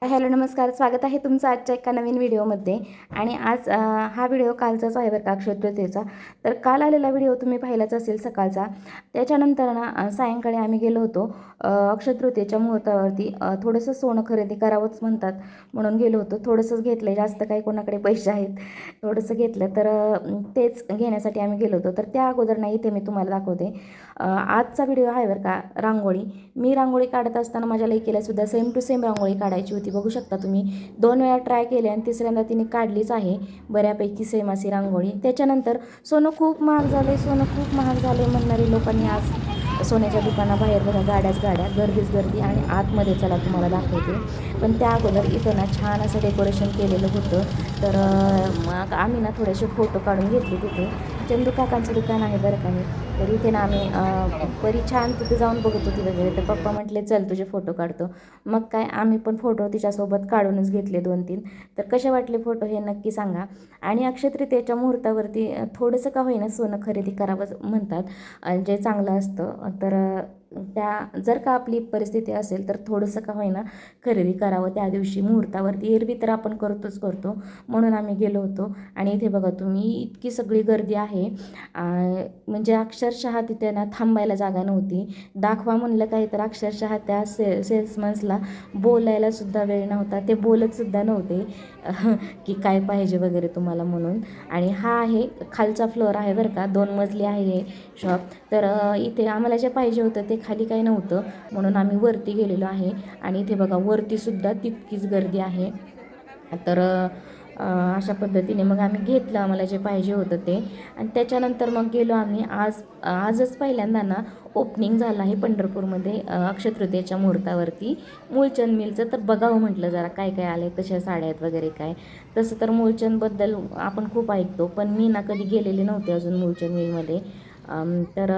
Hello नमस्कार, स्वागत आहे तुमचं आजच्या एका नवीन व्हिडिओमध्ये. आणि आज हा व्हिडिओ कालचाच आहे बरं का, अक्षय तृतीयेचा. तर काल आलेला व्हिडिओ तुम्ही पाहिलाच असेल सकाळचा. त्याच्यानंतर ना सायंकाळी आम्ही गेलो होतो अक्षय तृतीयेच्या मुहूर्तावरती. थोडंसं सोनं खरेदी करावंच म्हणतात म्हणून गेलो होतो. थोडंसंच घेतलं, जास्त काही कोणाकडे पैसे आहेत, थोडंसं घेतलं. तर तेच घेण्यासाठी आम्ही गेलो होतो. तर त्या अगोदर नाही, इथे मी तुम्हाला दाखवते. आजचा व्हिडिओ आहे बरं का, रांगोळी. मी रांगोळी काढत असताना माझ्या लेकीला सुद्धा सेम टू सेम रांगोळी काढायची होती. बघू शकता तुम्ही, 2 वेळा ट्राय केले आणि तिसऱ्यांदा तिने काढलीच आहे बऱ्यापैकी सेम अशी रांगोळी. त्याच्यानंतर सोनं खूप महाग झालं, सोनं खूप महाग झालं म्हणणारे लोकांनी आज सोन्याच्या दुकानाबाहेर बघा, गाड्याच गाड्या, गर्दीच गर्दी. आणि आतमध्ये चला तुम्हाला दाखवते. पण त्या अगोदर इथं ना छान असं डेकोरेशन केलेलं होतं. तर मग आम्ही ना थोडेसे फोटो काढून घेतले. तिथे चंदू काकांचं दुकान आहे बरं का हे. तर इथे ना आम्ही बरी छान तिथे जाऊन बघत होती वगैरे. तर पप्पा म्हटले चल तुझे फोटो काढतो. मग काय आम्ही पण फोटो तिच्यासोबत काढूनच घेतले 2-3. तर कसे वाटले फोटो हे नक्की सांगा. आणि अक्षय तृतीयेच्या मुहूर्तावरती थोडंसं का होईना सोनं खरेदी करावं म्हणतात, जे चांगलं असतं. तर त्या जर का आपली परिस्थिती असेल तर थोडंसं का होईना खरेदी करावं त्या दिवशी मुहूर्तावरती. एरवी तर आपण करतो, म्हणून आम्ही गेलो होतो. आणि इथे बघा तुम्ही, इतकी सगळी गर्दी आहे, म्हणजे अक्षरशः तिथे ना थांबायला जागा नव्हती. दाखवा म्हणलं काही तर अक्षरशः त्या सेल्समन्सला बोलायला सुद्धा वेळ नव्हता. ते बोलतसुद्धा नव्हते की काय पाहिजे वगैरे तुम्हाला म्हणून. आणि हा आहे खालचा फ्लोअर आहे बरं का, 2 मजली आहे हे शॉप. तर इथे आम्हाला जे पाहिजे होतं ते खाली काही नव्हतं, म्हणून आम्ही वरती गेलेलो आहे. आणि इथे बघा वरतीसुद्धा तितकीच गर्दी आहे. तर अशा पद्धतीने मग आम्ही घेतलं आम्हाला जे पाहिजे होतं ते. आणि त्याच्यानंतर मग गेलो आम्ही. आजच पहिल्यांदा ना ओपनिंग झालं आहे पंढरपूरमध्ये अक्षय तृतीयेच्या मुहूर्तावरती मूलचंद मिलचं. तर बघावं म्हटलं जरा काय काय आलं आहे, कशा साड्या आहेत वगैरे काय. तसं तर मूलचंदबद्दल आपण खूप ऐकतो, पण मी ना कधी गेलेले नव्हते अजून मूलचंद मिलमध्ये. तर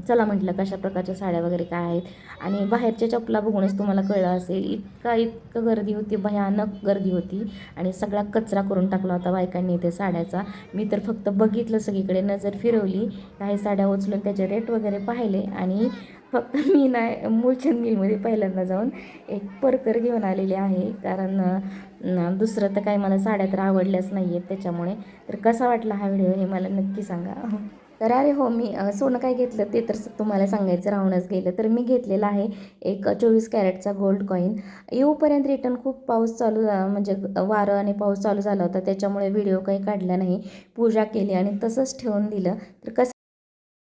चला म्हटलं कशा प्रकारच्या साड्या वगैरे काय आहेत. आणि बाहेरच्या चपला बघूनच तुम्हाला कळलं असेल, इतकं गर्दी होती, भयानक गर्दी होती. आणि सगळा कचरा करून टाकला होता बायकांनी इथे साड्याचा. मी तर फक्त बघितलं, सगळीकडे नजर फिरवली, काही साड्या उचलून त्याचे रेट वगैरे पाहिले. आणि फक्त मी नाही मूलचंद मिलमध्ये पहिल्यांदा जाऊन एक परकर घेऊन आलेले आहे, कारण दुसरं तर काही मला साड्या तर आवडल्याच नाही आहेत त्याच्यामुळे. तर कसा वाटला हा व्हिडिओ हे मला नक्की सांगा. तर अरे हो, मी सोनं काय घेतलं ते तर तुम्हाला सांगायचं राहूनच गेलं. तर मी घेतलेलं आहे एक 24 कॅरेटचा गोल्ड कॉईन. येऊपर्यंत रिटर्न खूप पाऊस चालू म्हणजे वारं आणि पाऊस चालू झाला होता, त्याच्यामुळे व्हिडिओ काही काढला नाही. पूजा केली आणि तसंच ठेवून दिलं. तर कसं